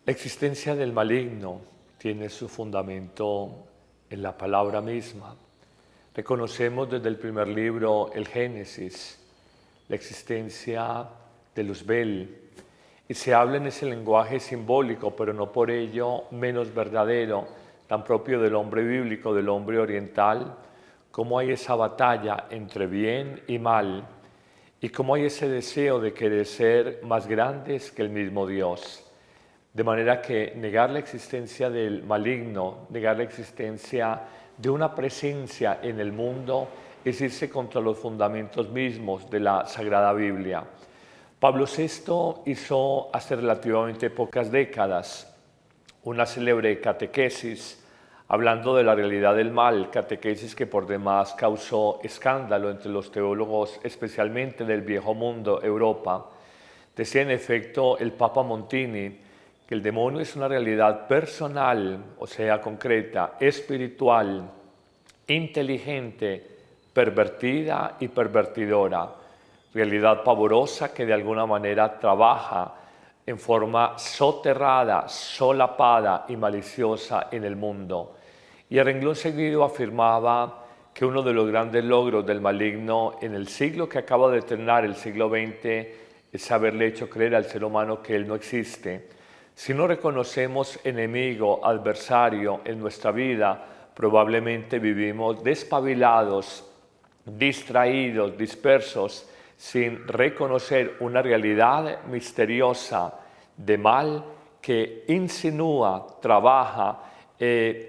La existencia del maligno tiene su fundamento en la palabra misma. Reconocemos desde el primer libro, el Génesis, la existencia de Luzbel, y se habla en ese lenguaje simbólico, pero no por ello menos verdadero, tan propio del hombre bíblico, del hombre oriental, cómo hay esa batalla entre bien y mal, y cómo hay ese deseo de querer ser más grandes que el mismo Dios. De manera que negar la existencia del maligno, negar la existencia de una presencia en el mundo, es irse contra los fundamentos mismos de la Sagrada Biblia. Pablo VI hizo hace relativamente pocas décadas una célebre catequesis hablando de la realidad del mal, catequesis que por demás causó escándalo entre los teólogos, especialmente del Viejo Mundo, Europa. Decía en efecto el Papa Montini que el demonio es una realidad personal, o sea, concreta, espiritual, inteligente, pervertida y pervertidora, realidad pavorosa que de alguna manera trabaja en forma soterrada, solapada y maliciosa en el mundo. Y a renglón seguido afirmaba que uno de los grandes logros del maligno en el siglo que acaba de terminar, el siglo XX, es haberle hecho creer al ser humano que él no existe. Si no reconocemos enemigo, adversario en nuestra vida, probablemente vivimos despabilados, distraídos, dispersos, sin reconocer una realidad misteriosa de mal que insinúa, trabaja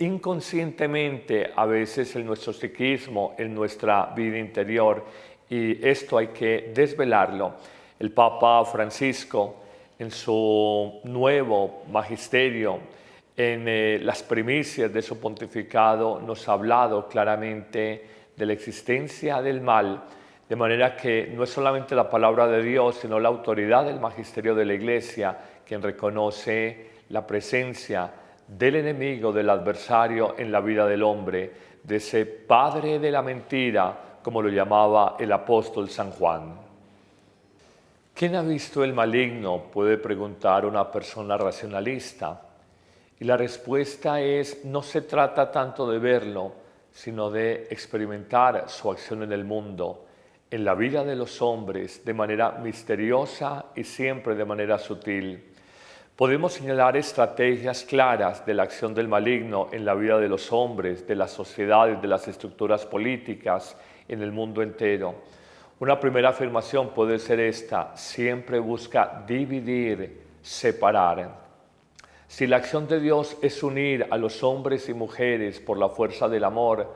inconscientemente a veces en nuestro psiquismo, en nuestra vida interior, y esto hay que desvelarlo. El Papa Francisco, en su nuevo magisterio, en las primicias de su pontificado, nos ha hablado claramente de la existencia del mal, de manera que no es solamente la palabra de Dios, sino la autoridad del magisterio de la Iglesia quien reconoce la presencia del enemigo, del adversario en la vida del hombre, de ese padre de la mentira, como lo llamaba el apóstol San Juan. ¿Quién ha visto el maligno?, puede preguntar una persona racionalista. Y la respuesta es, no se trata tanto de verlo, sino de experimentar su acción en el mundo, en la vida de los hombres, de manera misteriosa y siempre de manera sutil. Podemos señalar estrategias claras de la acción del maligno en la vida de los hombres, de las sociedades, de las estructuras políticas, en el mundo entero. Una primera afirmación puede ser esta: siempre busca dividir, separar. Si la acción de Dios es unir a los hombres y mujeres por la fuerza del amor,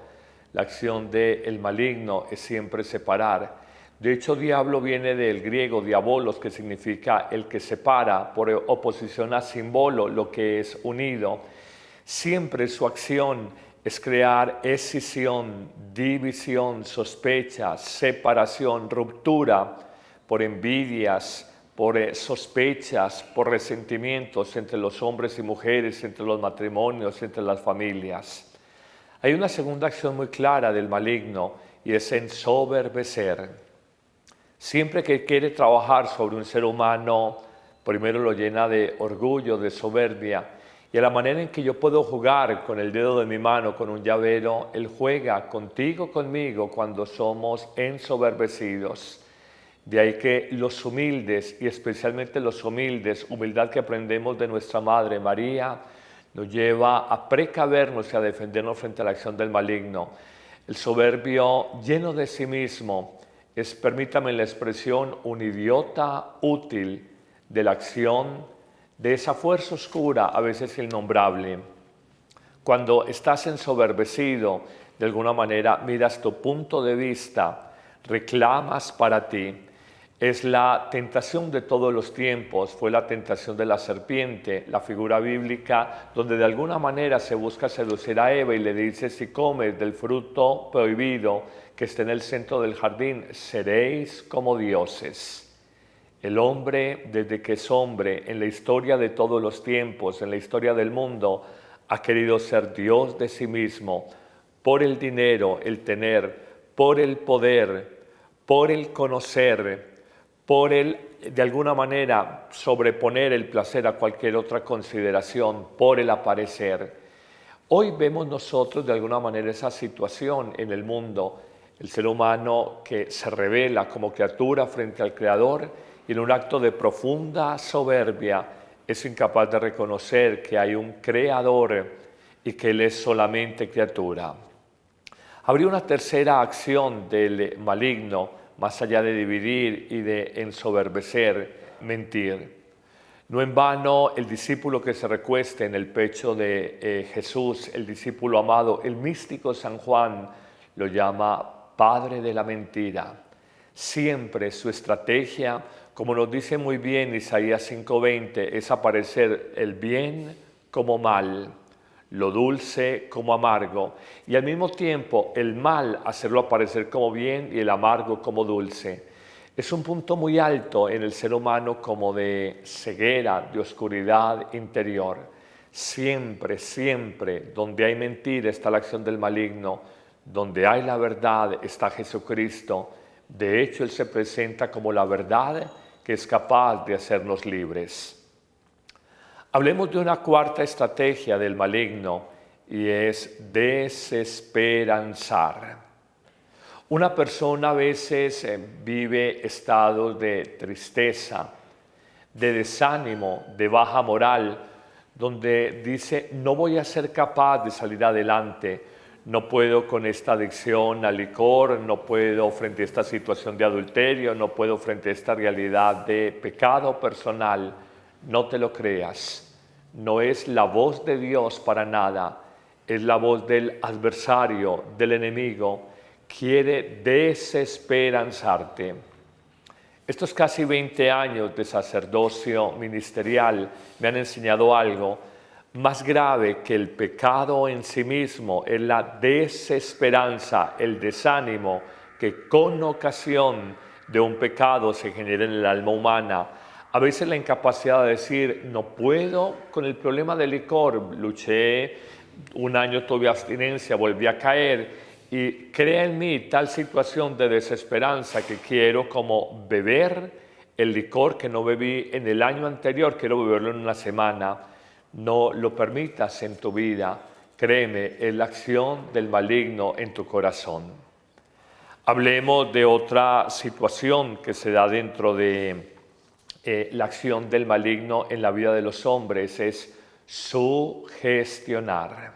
la acción del maligno es siempre separar. De hecho, diablo viene del griego diabolos, que significa el que separa, por oposición a símbolo, lo que es unido. Siempre su acción es crear escisión, división, sospecha, separación, ruptura por envidias, por sospechas, por resentimientos entre los hombres y mujeres, entre los matrimonios, entre las familias. Hay una segunda acción muy clara del maligno y es ensoberbecer. Siempre que quiere trabajar sobre un ser humano, primero lo llena de orgullo, de soberbia, y a la manera en que yo puedo jugar con el dedo de mi mano, con un llavero, Él juega contigo, conmigo, cuando somos ensoberbecidos. De ahí que los humildes, y especialmente los humildes, humildad que aprendemos de nuestra Madre María, nos lleva a precavernos y a defendernos frente a la acción del maligno. El soberbio, lleno de sí mismo, es, permítame la expresión, un idiota útil de la acción de esa fuerza oscura, a veces innombrable. Cuando estás ensoberbecido, de alguna manera miras tu punto de vista, reclamas para ti. Es la tentación de todos los tiempos, fue la tentación de la serpiente, la figura bíblica donde de alguna manera se busca seducir a Eva y le dice: si comes del fruto prohibido que está en el centro del jardín, seréis como dioses. El hombre, desde que es hombre, en la historia de todos los tiempos, en la historia del mundo, ha querido ser Dios de sí mismo, por el dinero, el tener, por el poder, por el conocer, por el, de alguna manera, sobreponer el placer a cualquier otra consideración, por el aparecer. Hoy vemos nosotros de alguna manera esa situación en el mundo, el ser humano que se revela como criatura frente al Creador y en un acto de profunda soberbia es incapaz de reconocer que hay un Creador y que Él es solamente criatura. Habría una tercera acción del maligno, más allá de dividir y de ensoberbecer, mentir. No en vano el discípulo que se recueste en el pecho de Jesús, el discípulo amado, el místico San Juan, lo llama Padre de la mentira. Siempre su estrategia, como nos dice muy bien Isaías 5:20, es aparecer el bien como mal, lo dulce como amargo, y al mismo tiempo el mal hacerlo aparecer como bien y el amargo como dulce. Es un punto muy alto en el ser humano como de ceguera, de oscuridad interior. Siempre, siempre, donde hay mentira está la acción del maligno, donde hay la verdad está Jesucristo. De hecho, Él se presenta como la verdad que es capaz de hacernos libres. Hablemos de una cuarta estrategia del maligno y es desesperanzar. Una persona a veces vive estados de tristeza, de desánimo, de baja moral, donde dice no voy a ser capaz de salir adelante, no puedo con esta adicción al licor, no puedo frente a esta situación de adulterio, no puedo frente a esta realidad de pecado personal. No te lo creas, no es la voz de Dios para nada, es la voz del adversario, del enemigo. Quiere desesperanzarte. Estos casi 20 años de sacerdocio ministerial me han enseñado algo más grave que el pecado en sí mismo, es la desesperanza, el desánimo que con ocasión de un pecado se genera en el alma humana. A veces la incapacidad de decir, no puedo con el problema del licor, luché, un año tuve abstinencia, volví a caer y crea en mí tal situación de desesperanza que quiero como beber el licor que no bebí en el año anterior, quiero beberlo en una semana. No lo permitas en tu vida, créeme, es la acción del maligno en tu corazón. Hablemos de otra situación que se da dentro de la acción del maligno en la vida de los hombres, es sugestionar.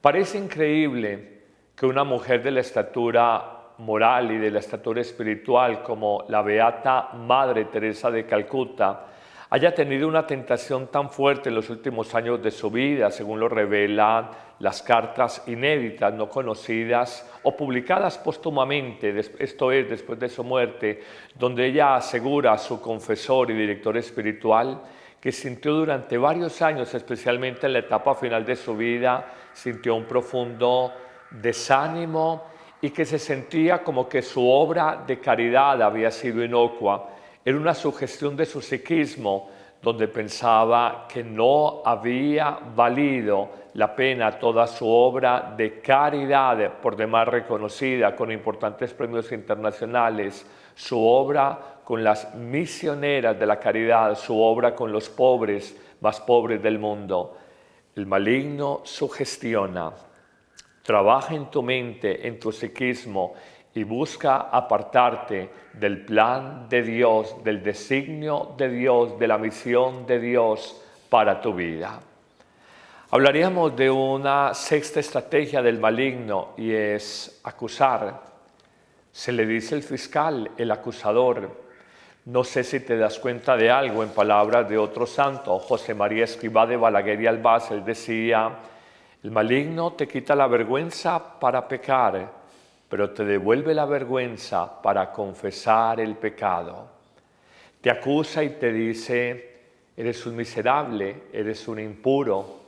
Parece increíble que una mujer de la estatura moral y de la estatura espiritual como la beata Madre Teresa de Calcuta haya tenido una tentación tan fuerte en los últimos años de su vida, según lo revelan las cartas inéditas, no conocidas o publicadas póstumamente, esto es, después de su muerte, donde ella asegura a su confesor y director espiritual que sintió durante varios años, especialmente en la etapa final de su vida, sintió un profundo desánimo y que se sentía como que su obra de caridad había sido inocua. Era una sugestión de su psiquismo, donde pensaba que no había valido la pena toda su obra de caridad, por demás reconocida, con importantes premios internacionales, su obra con las misioneras de la caridad, su obra con los pobres, más pobres del mundo. El maligno sugestiona, trabaja en tu mente, en tu psiquismo, y busca apartarte del plan de Dios, del designio de Dios, de la misión de Dios para tu vida. Hablaríamos de una sexta estrategia del maligno y es acusar. Se le dice el fiscal, el acusador. No sé si te das cuenta de algo en palabras de otro santo, José María Escrivá de Balaguer y Albás. Él decía, el maligno te quita la vergüenza para pecar, pero te devuelve la vergüenza para confesar el pecado. Te acusa y te dice, eres un miserable, eres un impuro,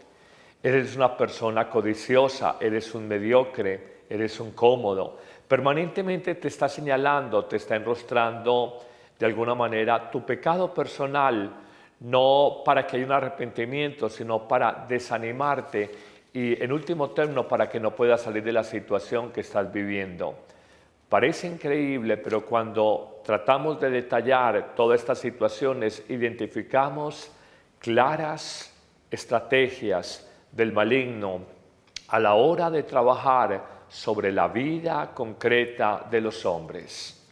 eres una persona codiciosa, eres un mediocre, eres un cómodo. Permanentemente te está señalando, te está enrostrando de alguna manera tu pecado personal, no para que haya un arrepentimiento, sino para desanimarte y en último término para que no puedas salir de la situación que estás viviendo. Parece increíble, pero cuando tratamos de detallar todas estas situaciones, identificamos claras estrategias del maligno a la hora de trabajar sobre la vida concreta de los hombres.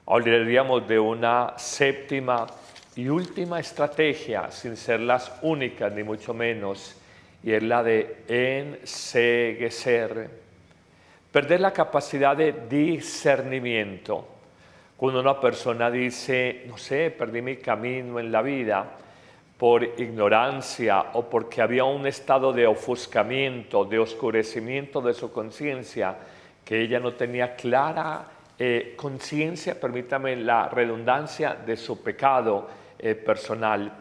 Hablaríamos de una séptima y última estrategia, sin ser las únicas ni mucho menos, y es la de enceguecer, perder la capacidad de discernimiento. Cuando una persona dice, no sé, perdí mi camino en la vida por ignorancia o porque había un estado de ofuscamiento, de oscurecimiento de su conciencia, que ella no tenía clara conciencia, permítame la redundancia, de su pecado personal.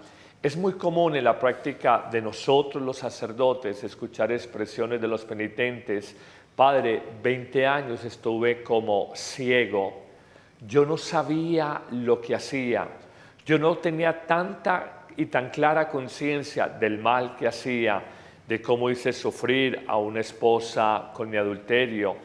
Es muy común en la práctica de nosotros los sacerdotes escuchar expresiones de los penitentes: Padre, 20 años estuve como ciego, yo no sabía lo que hacía, yo no tenía tanta y tan clara conciencia del mal que hacía, de cómo hice sufrir a una esposa con mi adulterio,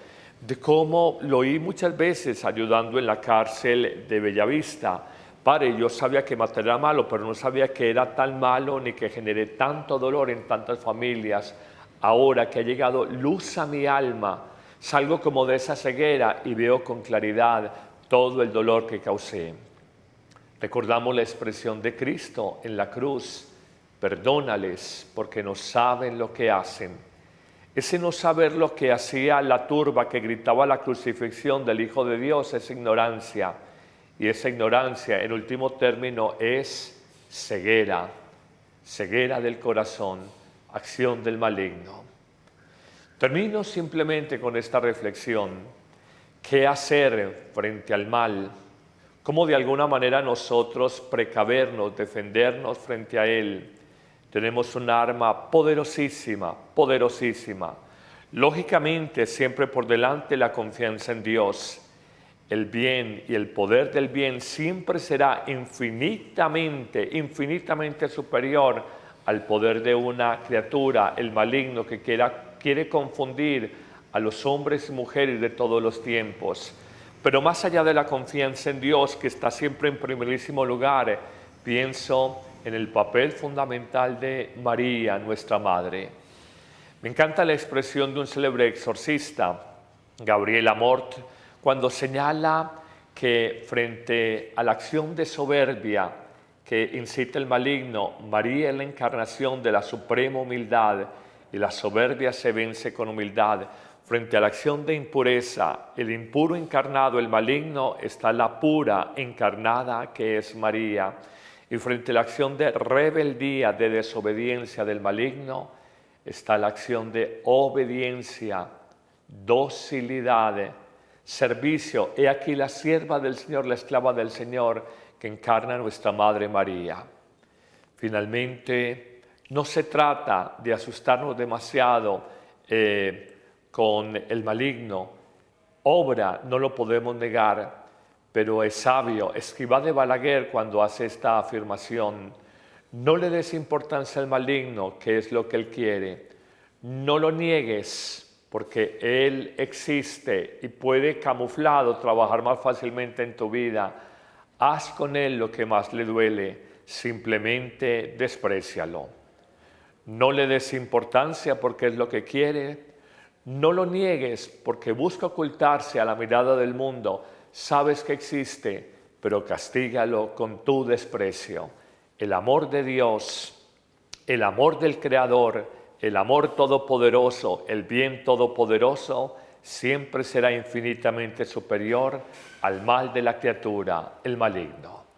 de cómo lo oí muchas veces ayudando en la cárcel de Bellavista. Padre, yo sabía que matar era malo, pero no sabía que era tan malo ni que generé tanto dolor en tantas familias. Ahora que ha llegado luz a mi alma, salgo como de esa ceguera y veo con claridad todo el dolor que causé. Recordamos la expresión de Cristo en la cruz: perdónales porque no saben lo que hacen. Ese no saber lo que hacía la turba que gritaba la crucifixión del Hijo de Dios es ignorancia. Y esa ignorancia, en último término, es ceguera, ceguera del corazón, acción del maligno. Termino simplemente con esta reflexión: ¿qué hacer frente al mal? ¿Cómo de alguna manera nosotros precavernos, defendernos frente a él? Tenemos un arma poderosísima, poderosísima. Lógicamente, siempre por delante la confianza en Dios. El bien y el poder del bien siempre será infinitamente, infinitamente superior al poder de una criatura, el maligno, que quiere confundir a los hombres y mujeres de todos los tiempos. Pero más allá de la confianza en Dios, que está siempre en primerísimo lugar, pienso en el papel fundamental de María, nuestra Madre. Me encanta la expresión de un célebre exorcista, Gabriel Amort, cuando señala que frente a la acción de soberbia que incita el maligno, María es la encarnación de la suprema humildad, y la soberbia se vence con humildad. Frente a la acción de impureza, el impuro encarnado, el maligno, está la pura encarnada, que es María. Y frente a la acción de rebeldía, de desobediencia del maligno, está la acción de obediencia, docilidad, servicio. He aquí la sierva del Señor, la esclava del Señor, que encarna nuestra Madre María. Finalmente, no se trata de asustarnos demasiado con el maligno. Obra, no lo podemos negar, pero es sabio Escrivá de Balaguer cuando hace esta afirmación: no le des importancia al maligno, que es lo que él quiere. No lo niegues, porque él existe y puede camuflado trabajar más fácilmente en tu vida. Haz con él lo que más le duele, simplemente desprécialo. No le des importancia porque es lo que quiere. No lo niegues porque busca ocultarse a la mirada del mundo. Sabes que existe, pero castígalo con tu desprecio. El amor de Dios, el amor del Creador, el amor todopoderoso, el bien todopoderoso, siempre será infinitamente superior al mal de la criatura, el maligno.